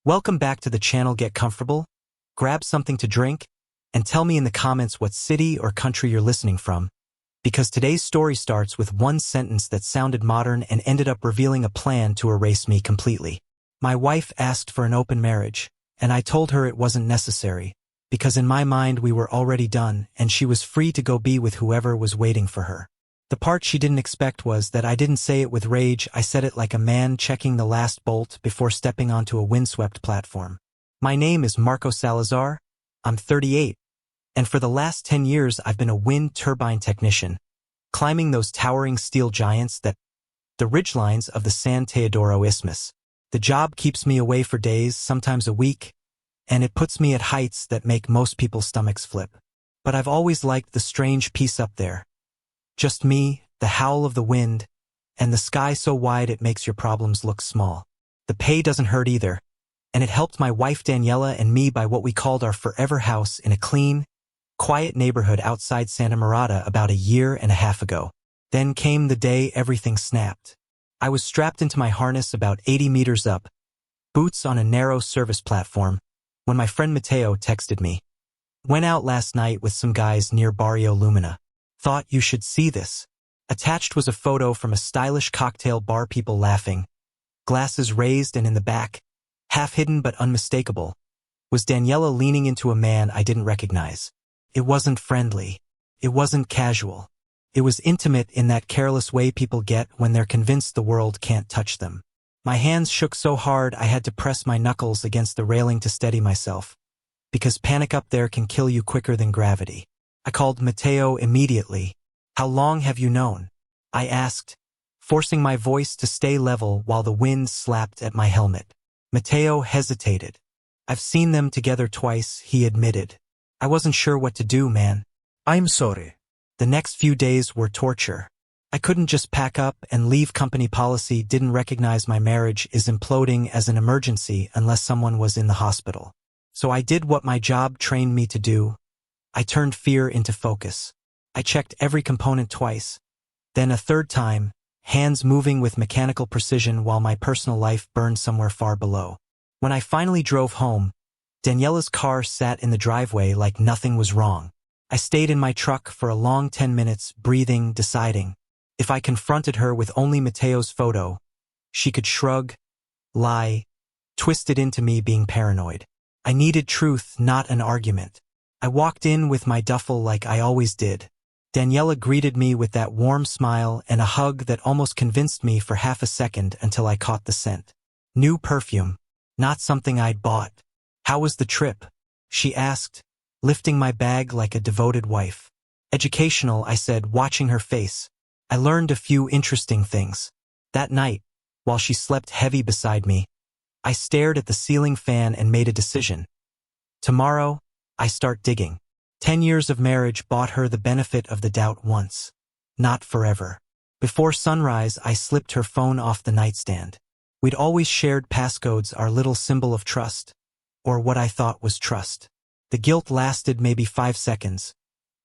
Welcome back to the channel. Get comfortable, grab something to drink, and tell me in the comments what city or country you're listening from, because today's story starts with one sentence that sounded modern and ended up revealing a plan to erase me completely. My wife asked for an open marriage, and I told her it wasn't necessary, because in my mind we were already done and she was free to go be with whoever was waiting for her. The part she didn't expect was that I didn't say it with rage. I said it like a man checking the last bolt before stepping onto a windswept platform. My name is Marco Salazar. I'm 38, and for the last 10 years I've been a wind turbine technician, climbing those towering steel giants that the ridgelines of the San Teodoro Isthmus. The job keeps me away for days, sometimes a week, and it puts me at heights that make most people's stomachs flip. But I've always liked the strange peace up there. Just me, the howl of the wind, and the sky so wide it makes your problems look small. The pay doesn't hurt either, and it helped my wife Daniela and me buy what we called our forever house in a clean, quiet neighborhood outside Santa Marta about a year and a half ago. Then came the day everything snapped. I was strapped into my harness about 80 meters up, boots on a narrow service platform, when my friend Mateo texted me. Went out last night with some guys near Barrio Lumina. Thought you should see this. Attached was a photo from a stylish cocktail bar, people laughing, glasses raised, and in the back, half hidden but unmistakable, was Daniela leaning into a man I didn't recognize. It wasn't friendly. It wasn't casual. It was intimate in that careless way people get when they're convinced the world can't touch them. My hands shook so hard I had to press my knuckles against the railing to steady myself, because panic up there can kill you quicker than gravity. I called Mateo immediately. "How long have you known?" I asked, forcing my voice to stay level while the wind slapped at my helmet. Mateo hesitated. "I've seen them together twice," he admitted. "I wasn't sure what to do, man." "I'm sorry." The next few days were torture. I couldn't just pack up and leave. Company policy didn't recognize my marriage is imploding as an emergency unless someone was in the hospital. So I did what my job trained me to do. I turned fear into focus. I checked every component twice, then a third time, hands moving with mechanical precision while my personal life burned somewhere far below. When I finally drove home, Daniela's car sat in the driveway like nothing was wrong. I stayed in my truck for a long 10 minutes, breathing, deciding. If I confronted her with only Mateo's photo, she could shrug, lie, twist it into me being paranoid. I needed truth, not an argument. I walked in with my duffel like I always did. Daniela greeted me with that warm smile and a hug that almost convinced me for half a second until I caught the scent. New perfume, not something I'd bought. "How was the trip?" she asked, lifting my bag like a devoted wife. "Educational," I said, watching her face. "I learned a few interesting things." That night, while she slept heavy beside me, I stared at the ceiling fan and made a decision. Tomorrow, I start digging. 10 years of marriage bought her the benefit of the doubt once. Not forever. Before sunrise, I slipped her phone off the nightstand. We'd always shared passcodes, our little symbol of trust, or what I thought was trust. The guilt lasted maybe 5 seconds,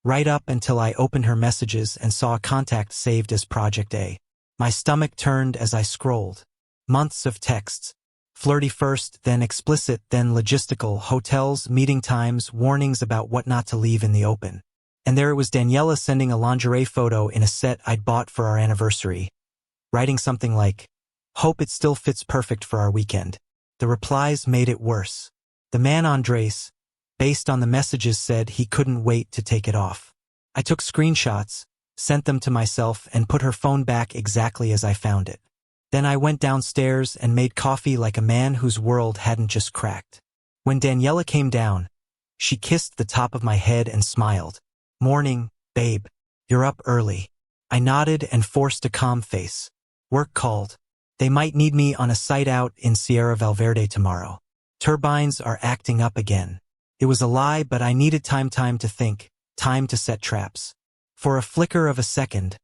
right up until I opened her messages and saw a contact saved as Project A. My stomach turned as I scrolled. Months of texts. Flirty first, then explicit, then logistical, hotels, meeting times, warnings about what not to leave in the open. And there it was, Daniela sending a lingerie photo in a set I'd bought for our anniversary, writing something like, "Hope it still fits perfect for our weekend." The replies made it worse. The man Andres, based on the messages, said he couldn't wait to take it off. I took screenshots, sent them to myself, and put her phone back exactly as I found it. Then I went downstairs and made coffee like a man whose world hadn't just cracked. When Daniela came down, she kissed the top of my head and smiled. "Morning, babe. You're up early." I nodded and forced a calm face. "Work called. They might need me on a site out in Sierra Valverde tomorrow. Turbines are acting up again." It was a lie, but I needed time to think, time to set traps. For a flicker of a second,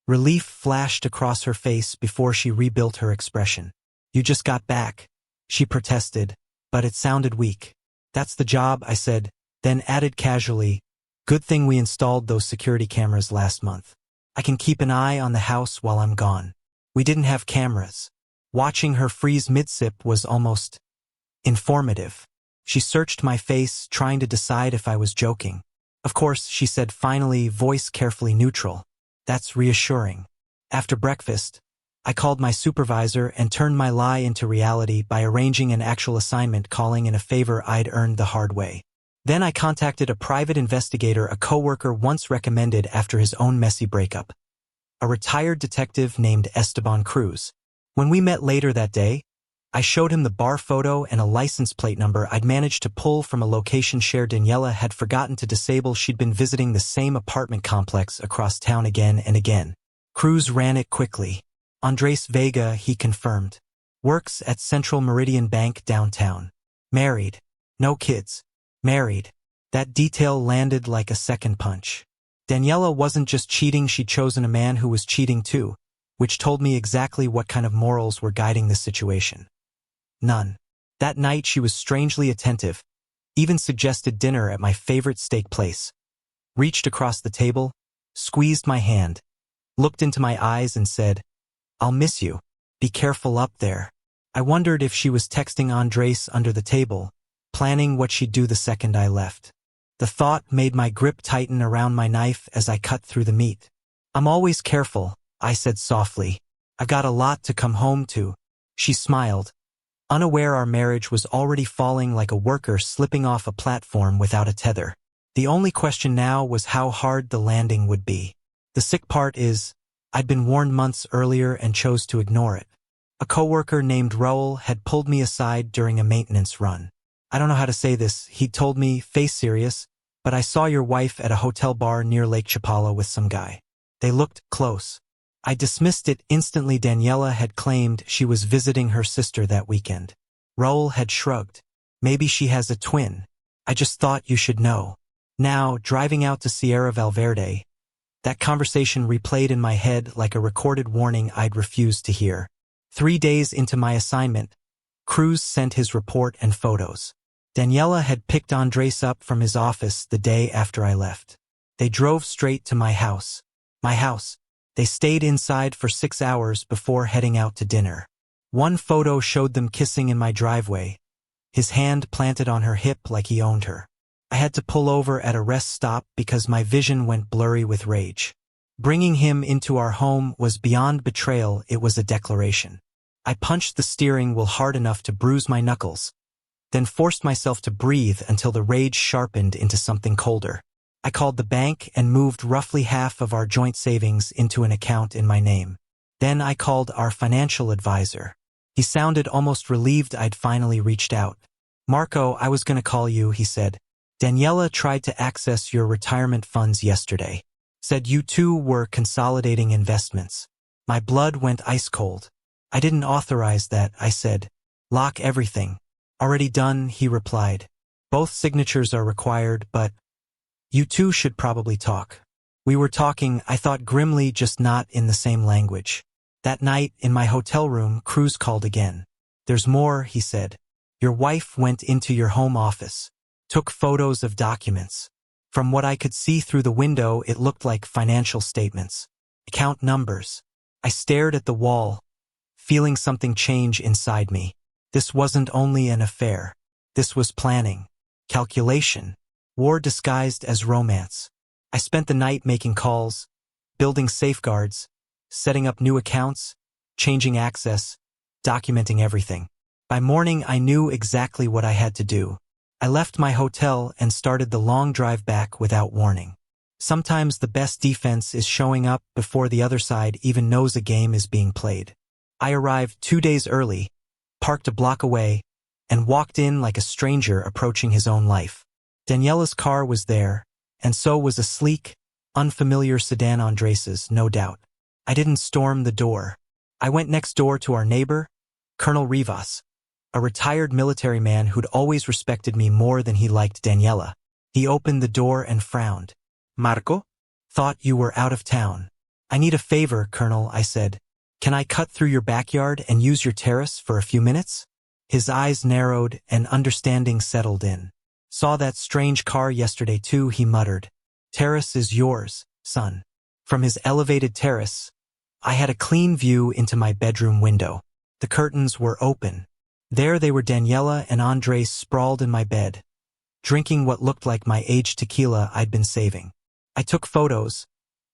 relief flashed across her face before she rebuilt her expression. "You just got back," she protested, but it sounded weak. "That's the job," I said, then added casually, "Good thing we installed those security cameras last month. I can keep an eye on the house while I'm gone." We didn't have cameras. Watching her freeze mid-sip was almost Informative. She searched my face, trying to decide if I was joking. Of course, she said finally, voice carefully neutral. That's reassuring. After breakfast, I called my supervisor and turned my lie into reality by arranging an actual assignment, calling in a favor I'd earned the hard way. Then I contacted a private investigator a coworker once recommended after his own messy breakup. A retired detective named Esteban Cruz. When we met later that day, I showed him the bar photo and a license plate number I'd managed to pull from a location share Daniela had forgotten to disable. She'd been visiting the same apartment complex across town again and again. Cruz ran it quickly. Andres Vega, he confirmed. Works at Central Meridian Bank downtown. Married. No kids. Married. That detail landed like a second punch. Daniela wasn't just cheating, she'd chosen a man who was cheating too, which told me exactly what kind of morals were guiding this situation. None. That night she was strangely attentive, even suggested dinner at my favorite steak place. Reached across the table, squeezed my hand, looked into my eyes and said, "I'll miss you. Be careful up there." I wondered if she was texting Andres under the table, planning what she'd do the second I left. The thought made my grip tighten around my knife as I cut through the meat. "I'm always careful," I said softly. "I've got a lot to come home to." She smiled, unaware our marriage was already falling like a worker slipping off a platform without a tether. The only question now was how hard the landing would be. The sick part is, I'd been warned months earlier and chose to ignore it. A coworker named Raul had pulled me aside during a maintenance run. "I don't know how to say this," he'd told me, face serious, "but I saw your wife at a hotel bar near Lake Chapala with some guy. They looked close." I dismissed it instantly. Daniela had claimed she was visiting her sister that weekend. Raul had shrugged. "Maybe she has a twin. I just thought you should know." Now, driving out to Sierra Valverde, that conversation replayed in my head like a recorded warning I'd refused to hear. 3 days into my assignment, Cruz sent his report and photos. Daniela had picked Andres up from his office the day after I left. They drove straight to my house. My house. They stayed inside for 6 hours before heading out to dinner. One photo showed them kissing in my driveway, his hand planted on her hip like he owned her. I had to pull over at a rest stop because my vision went blurry with rage. Bringing him into our home was beyond betrayal, it was a declaration. I punched the steering wheel hard enough to bruise my knuckles, then forced myself to breathe until the rage sharpened into something colder. I called the bank and moved roughly half of our joint savings into an account in my name. Then I called our financial advisor. He sounded almost relieved I'd finally reached out. "Marco, I was going to call you," he said. "Daniela tried to access your retirement funds yesterday. Said you two were consolidating investments." My blood went ice cold. "I didn't authorize that," I said. "Lock everything." "Already done," he replied. "Both signatures are required, but you two should probably talk." We were talking, I thought grimly, just not in the same language. That night, in my hotel room, Cruz called again. "There's more," he said. "Your wife went into your home office. Took photos of documents. From what I could see through the window, it looked like financial statements. Account numbers." I stared at the wall, feeling something change inside me. This wasn't only an affair. This was planning. Calculation. War disguised as romance. I spent the night making calls, building safeguards, setting up new accounts, changing access, documenting everything. By morning, I knew exactly what I had to do. I left my hotel and started the long drive back without warning. Sometimes the best defense is showing up before the other side even knows a game is being played. I arrived 2 days early, parked a block away, and walked in like a stranger approaching his own life. Daniela's car was there, and so was a sleek, unfamiliar sedan. Andres's, no doubt. I didn't storm the door. I went next door to our neighbor, Colonel Rivas, a retired military man who'd always respected me more than he liked Daniela. He opened the door and frowned. "Marco? Thought you were out of town." "I need a favor, Colonel," I said. "Can I cut through your backyard and use your terrace for a few minutes?" His eyes narrowed and understanding settled in. "Saw that strange car yesterday too," he muttered. "Terrace is yours, son." From his elevated terrace, I had a clean view into my bedroom window. The curtains were open. There they were, Daniela and Andres sprawled in my bed, drinking what looked like my aged tequila I'd been saving. I took photos,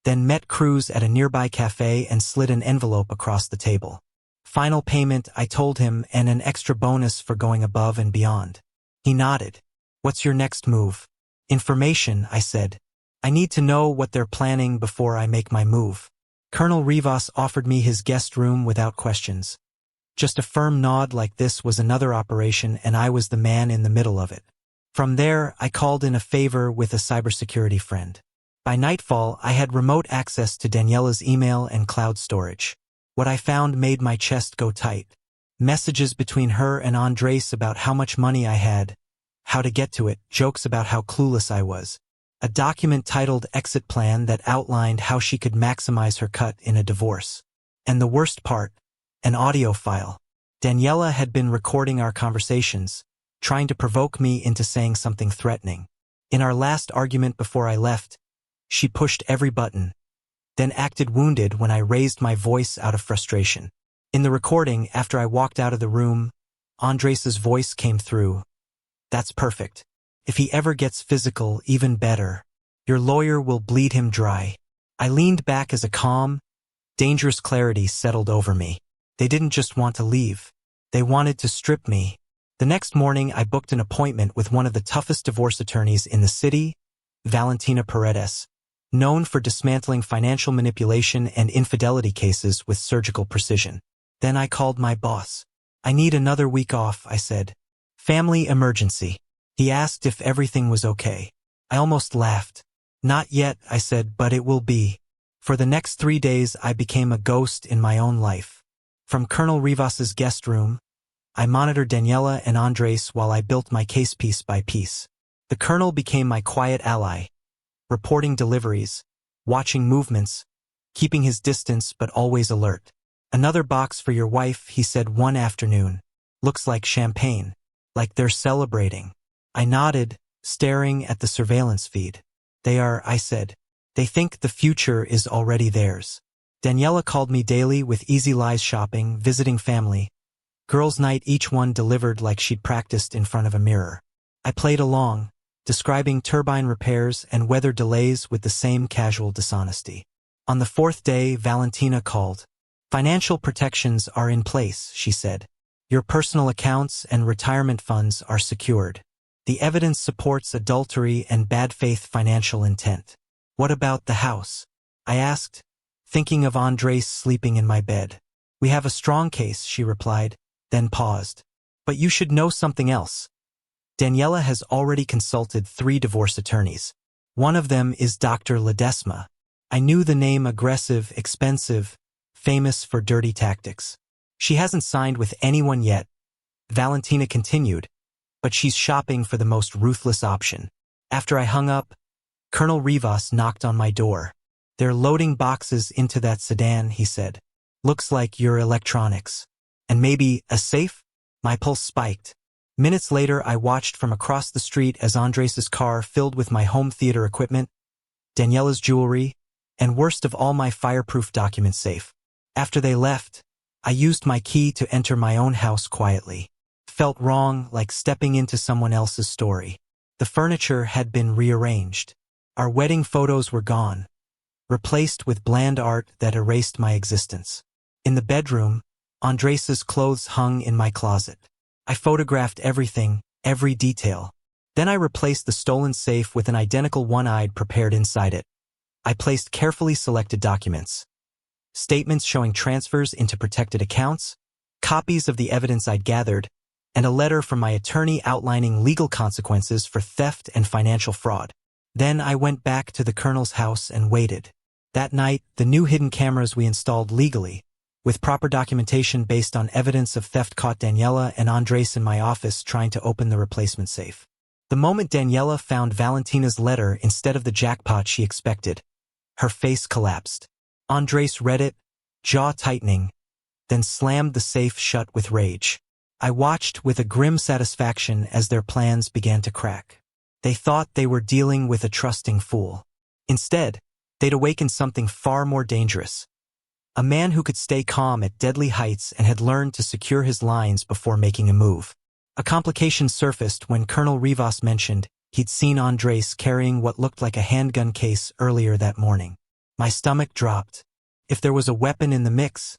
then met Cruz at a nearby cafe and slid an envelope across the table. Final payment, I told him, and an extra bonus for going above and beyond. He nodded. What's your next move? Information, I said. I need to know what they're planning before I make my move. Colonel Rivas offered me his guest room without questions. Just a firm nod like this was another operation, and I was the man in the middle of it. From there, I called in a favor with a cybersecurity friend. By nightfall, I had remote access to Daniela's email and cloud storage. What I found made my chest go tight. Messages between her and Andres about how much money I had, how to get to it, jokes about how clueless I was. A document titled Exit Plan that outlined how she could maximize her cut in a divorce. And the worst part, an audio file. Daniela had been recording our conversations, trying to provoke me into saying something threatening. In our last argument before I left, she pushed every button, then acted wounded when I raised my voice out of frustration. In the recording, after I walked out of the room, Andres's voice came through. That's perfect. If he ever gets physical, even better. Your lawyer will bleed him dry. I leaned back as a calm, dangerous clarity settled over me. They didn't just want to leave. They wanted to strip me. The next morning, I booked an appointment with one of the toughest divorce attorneys in the city, Valentina Paredes, known for dismantling financial manipulation and infidelity cases with surgical precision. Then I called my boss. I need another week off, I said. Family emergency. He asked if everything was okay. I almost laughed. Not yet, I said, but it will be. For the next 3 days, I became a ghost in my own life. From Colonel Rivas's guest room, I monitored Daniela and Andres while I built my case piece by piece. The colonel became my quiet ally, reporting deliveries, watching movements, keeping his distance but always alert. Another box for your wife, he said one afternoon. Looks like champagne. Like they're celebrating. I nodded, staring at the surveillance feed. They are, I said. They think the future is already theirs. Daniela called me daily with easy lies shopping, visiting family. Girls' night, each one delivered like she'd practiced in front of a mirror. I played along, describing turbine repairs and weather delays with the same casual dishonesty. On the 4th day, Valentina called. Financial protections are in place, she said. Your personal accounts and retirement funds are secured. The evidence supports adultery and bad faith financial intent. What about the house? I asked, thinking of Andres sleeping in my bed. We have a strong case, she replied, then paused. But you should know something else. Daniela has already consulted 3 divorce attorneys. One of them is Dr. Ledesma. I knew the name: aggressive, expensive, famous for dirty tactics. She hasn't signed with anyone yet, Valentina continued, but she's shopping for the most ruthless option. After I hung up, Colonel Rivas knocked on my door. They're loading boxes into that sedan, he said. Looks like your electronics. And maybe a safe? My pulse spiked. Minutes later, I watched from across the street as Andres's car filled with my home theater equipment, Daniela's jewelry, and worst of all, my fireproof document safe. After they left, I used my key to enter my own house quietly. Felt wrong, like stepping into someone else's story. The furniture had been rearranged. Our wedding photos were gone, replaced with bland art that erased my existence. In the bedroom, Andres's clothes hung in my closet. I photographed everything, every detail. Then I replaced the stolen safe with an identical one I'd prepared inside it. I placed carefully selected documents. Statements showing transfers into protected accounts, copies of the evidence I'd gathered, and a letter from my attorney outlining legal consequences for theft and financial fraud. Then I went back to the colonel's house and waited. That night, the new hidden cameras we installed legally, with proper documentation based on evidence of theft, caught Daniela and Andres in my office trying to open the replacement safe. The moment Daniela found Valentina's letter instead of the jackpot she expected, her face collapsed. Andres read it, jaw tightening, then slammed the safe shut with rage. I watched with a grim satisfaction as their plans began to crack. They thought they were dealing with a trusting fool. Instead, they'd awakened something far more dangerous. A man who could stay calm at deadly heights and had learned to secure his lines before making a move. A complication surfaced when Colonel Rivas mentioned he'd seen Andres carrying what looked like a handgun case earlier that morning. My stomach dropped. If there was a weapon in the mix,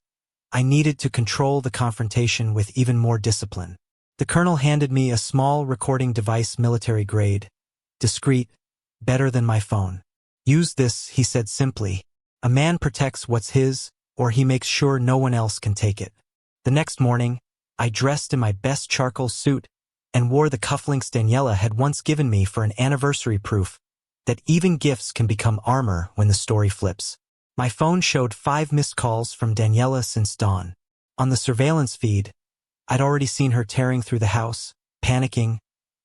I needed to control the confrontation with even more discipline. The colonel handed me a small recording device, military grade, discreet, better than my phone. Use this, he said simply. A man protects what's his, or he makes sure no one else can take it. The next morning, I dressed in my best charcoal suit and wore the cufflinks Daniela had once given me for an anniversary, proof that even gifts can become armor when the story flips. My phone showed 5 missed calls from Daniela since dawn. On the surveillance feed, I'd already seen her tearing through the house, panicking,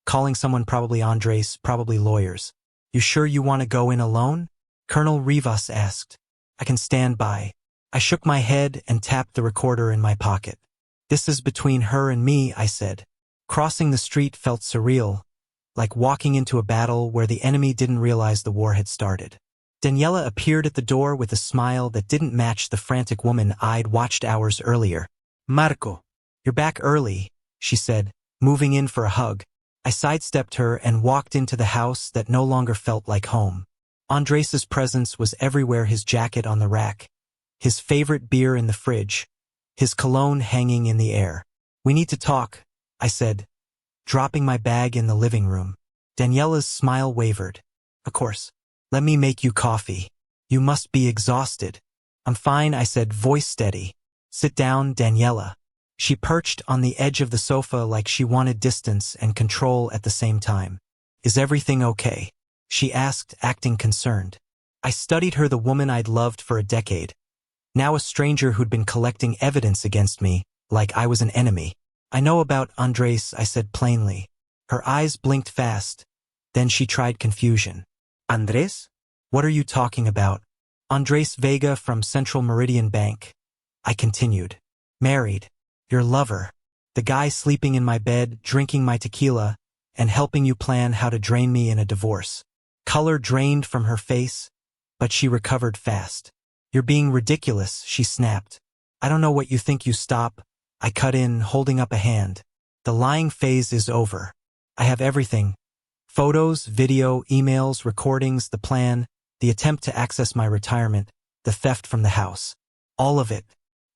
calling someone, probably Andres, probably lawyers. You sure you want to go in alone? Colonel Rivas asked. I can stand by. I shook my head and tapped the recorder in my pocket. This is between her and me, I said. Crossing the street felt surreal, like walking into a battle where the enemy didn't realize the war had started. Daniela appeared at the door with a smile that didn't match the frantic woman I'd watched hours earlier. Marco, you're back early, she said, moving in for a hug. I sidestepped her and walked into the house that no longer felt like home. Andres's presence was everywhere, his jacket on the rack, his favorite beer in the fridge, his cologne hanging in the air. We need to talk, I said, dropping my bag in the living room. Daniela's smile wavered. Of course. Let me make you coffee. You must be exhausted. I'm fine, I said, voice steady. Sit down, Daniela. She perched on the edge of the sofa like she wanted distance and control at the same time. Is everything okay? She asked, acting concerned. I studied her, the woman I'd loved for a decade. Now a stranger who'd been collecting evidence against me, like I was an enemy. I know about Andres, I said plainly. Her eyes blinked fast. Then she tried confusion. Andres? What are you talking about? Andres Vega from Central Meridian Bank. I continued. Married. Your lover. The guy sleeping in my bed, drinking my tequila, and helping you plan how to drain me in a divorce. Color drained from her face, but she recovered fast. You're being ridiculous, she snapped. I don't know what you think. You stop. I cut in, holding up a hand. The lying phase is over. I have everything. Photos, video, emails, recordings, the plan, the attempt to access my retirement, the theft from the house. All of it.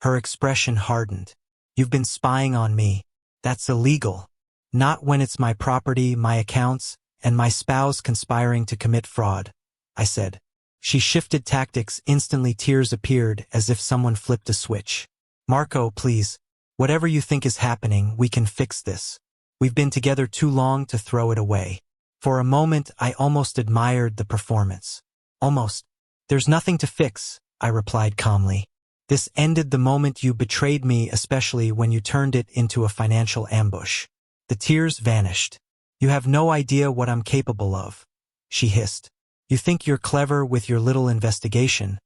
Her expression hardened. You've been spying on me. That's illegal. Not when it's my property, my accounts, and my spouse conspiring to commit fraud, I said. She shifted tactics. Instantly tears appeared as if someone flipped a switch. Marco, please. Whatever you think is happening, we can fix this. We've been together too long to throw it away. For a moment, I almost admired the performance. Almost. There's nothing to fix, I replied calmly. This ended the moment you betrayed me, especially when you turned it into a financial ambush. The tears vanished. You have no idea what I'm capable of, she hissed. You think you're clever with your little investigation,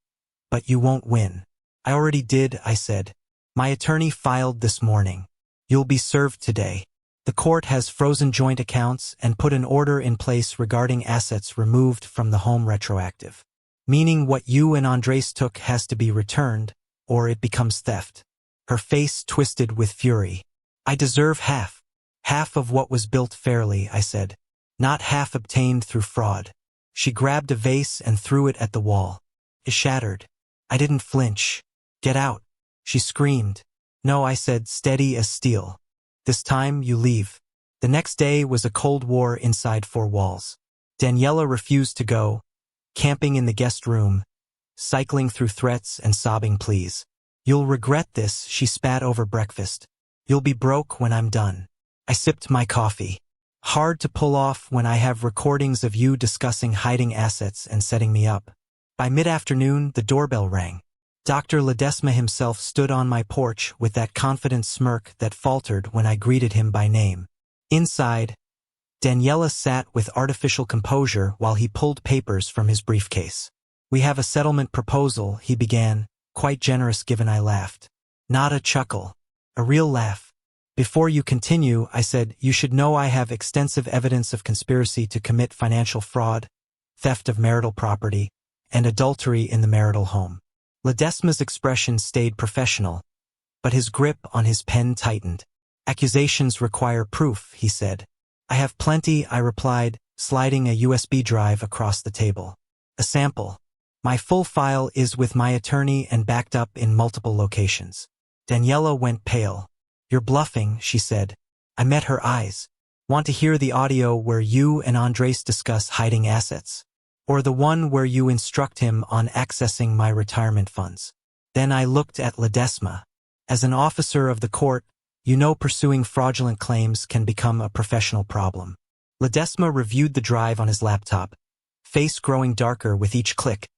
but you won't win. I already did, I said. My attorney filed this morning. You'll be served today. The court has frozen joint accounts and put an order in place regarding assets removed from the home retroactive. Meaning what you and Andres took has to be returned, or it becomes theft. Her face twisted with fury. I deserve half. Half of what was built fairly, I said. Not half obtained through fraud. She grabbed a vase and threw it at the wall. It shattered. I didn't flinch. Get out, she screamed. No, I said, steady as steel. This time you leave. The next day was a cold war inside 4 walls. Daniela refused to go, camping in the guest room, cycling through threats and sobbing pleas. You'll regret this, she spat over breakfast. You'll be broke when I'm done. I sipped my coffee. Hard to pull off when I have recordings of you discussing hiding assets and setting me up. By mid-afternoon, the doorbell rang. Dr. Ledesma himself stood on my porch with that confident smirk that faltered when I greeted him by name. Inside, Daniela sat with artificial composure while he pulled papers from his briefcase. We have a settlement proposal, he began, quite generous given I laughed. Not a chuckle. A real laugh. Before you continue, I said, you should know I have extensive evidence of conspiracy to commit financial fraud, theft of marital property, and adultery in the marital home. Ledesma's expression stayed professional, but his grip on his pen tightened. Accusations require proof, he said. I have plenty, I replied, sliding a USB drive across the table. A sample. My full file is with my attorney and backed up in multiple locations. Daniela went pale. You're bluffing, she said. I met her eyes. Want to hear the audio where you and Andres discuss hiding assets? Or the one where you instruct him on accessing my retirement funds? Then I looked at Ledesma. As an officer of the court, you know pursuing fraudulent claims can become a professional problem. Ledesma reviewed the drive on his laptop, face growing darker with each click,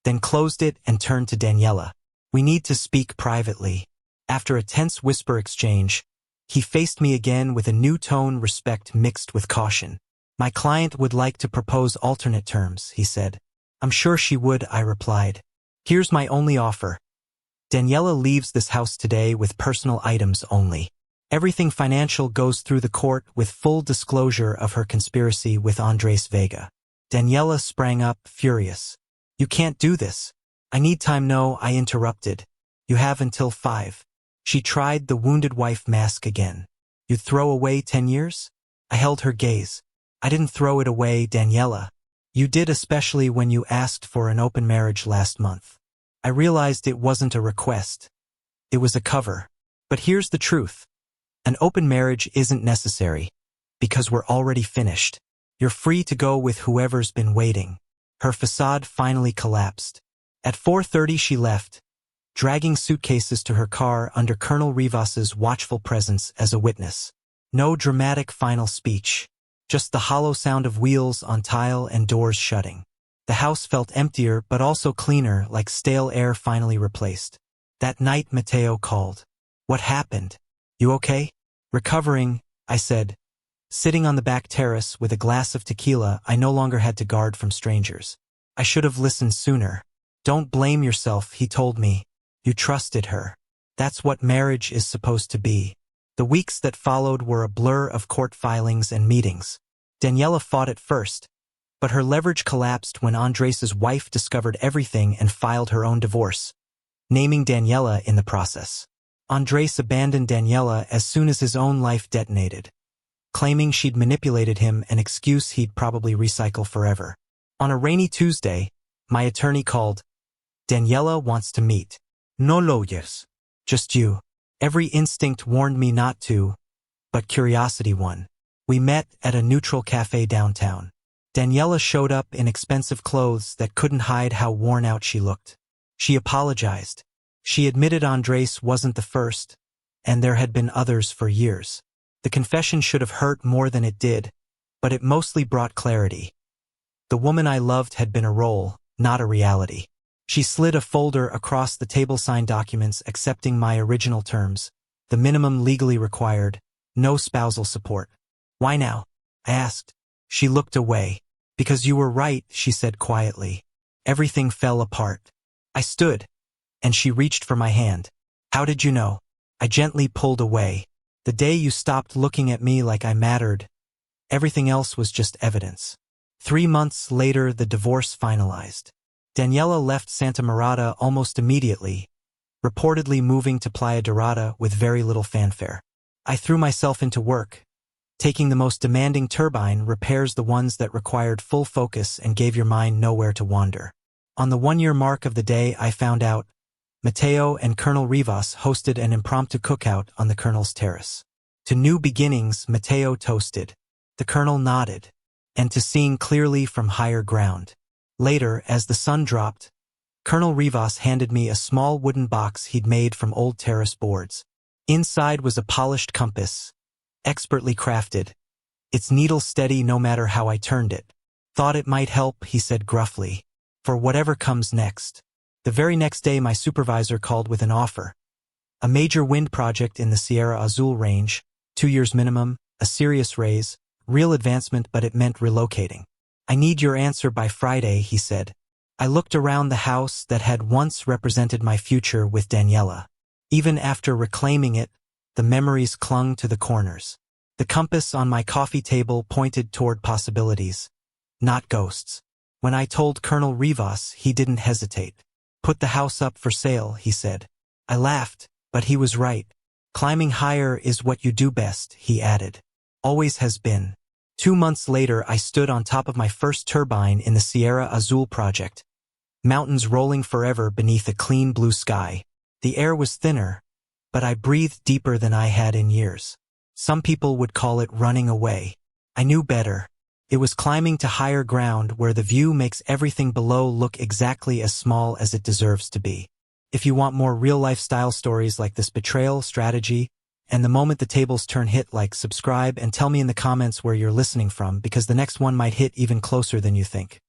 then closed it and turned to Daniela. We need to speak privately. After a tense whisper exchange, he faced me again with a new tone, respect mixed with caution. My client would like to propose alternate terms, he said. I'm sure she would, I replied. Here's my only offer. Daniela leaves this house today with personal items only. Everything financial goes through the court with full disclosure of her conspiracy with Andres Vega. Daniela sprang up, furious. You can't do this. I need time. No, I interrupted. You have until 5. She tried the wounded wife mask again. You'd throw away 10 years? I held her gaze. I didn't throw it away, Daniela. You did, especially when you asked for an open marriage last month. I realized it wasn't a request. It was a cover. But here's the truth. An open marriage isn't necessary, because we're already finished. You're free to go with whoever's been waiting. Her facade finally collapsed. At 4:30 she left, dragging suitcases to her car under Colonel Rivas's watchful presence as a witness. No dramatic final speech, just the hollow sound of wheels on tile and doors shutting. The house felt emptier but also cleaner, like stale air finally replaced. That night Mateo called. What happened? You okay? Recovering, I said. Sitting on the back terrace with a glass of tequila I no longer had to guard from strangers. I should have listened sooner. Don't blame yourself, he told me. You trusted her. That's what marriage is supposed to be. The weeks that followed were a blur of court filings and meetings. Daniela fought at first, but her leverage collapsed when Andres's wife discovered everything and filed her own divorce, naming Daniela in the process. Andres abandoned Daniela as soon as his own life detonated, claiming she'd manipulated him, an excuse he'd probably recycle forever. On a rainy Tuesday, my attorney called. Daniela wants to meet. No lawyers. Just you. Every instinct warned me not to, but curiosity won. We met at a neutral cafe downtown. Daniela showed up in expensive clothes that couldn't hide how worn out she looked. She apologized. She admitted Andres wasn't the first, and there had been others for years. The confession should have hurt more than it did, but it mostly brought clarity. The woman I loved had been a role, not a reality. She slid a folder across the table, signed documents accepting my original terms, the minimum legally required, no spousal support. Why now? I asked. She looked away. Because you were right, she said quietly. Everything fell apart. I stood, and she reached for my hand. How did you know? I gently pulled away. The day you stopped looking at me like I mattered. Everything else was just evidence. 3 months later, the divorce finalized. Daniela left Santa Marta almost immediately, reportedly moving to Playa Dorada with very little fanfare. I threw myself into work, taking the most demanding turbine repairs, the ones that required full focus and gave your mind nowhere to wander. On the 1-year mark of the day, I found out Mateo and Colonel Rivas hosted an impromptu cookout on the Colonel's terrace. To new beginnings, Mateo toasted. The Colonel nodded, and to seeing clearly from higher ground. Later, as the sun dropped, Colonel Rivas handed me a small wooden box he'd made from old terrace boards. Inside was a polished compass, expertly crafted, its needle steady no matter how I turned it. Thought it might help, he said gruffly, for whatever comes next. The very next day my supervisor called with an offer. A major wind project in the Sierra Azul range, 2 years minimum, a serious raise, real advancement, but it meant relocating. I need your answer by Friday, he said. I looked around the house that had once represented my future with Daniela. Even after reclaiming it, the memories clung to the corners. The compass on my coffee table pointed toward possibilities, not ghosts. When I told Colonel Rivas, he didn't hesitate. Put the house up for sale, he said. I laughed, but he was right. Climbing higher is what you do best, he added. Always has been. 2 months later, I stood on top of my first turbine in the Sierra Azul project. Mountains rolling forever beneath a clean blue sky. The air was thinner, but I breathed deeper than I had in years. Some people would call it running away. I knew better. It was climbing to higher ground where the view makes everything below look exactly as small as it deserves to be. If you want more real-life style stories like this betrayal strategy, and the moment the tables turn, hit like, subscribe, and tell me in the comments where you're listening from, because the next one might hit even closer than you think.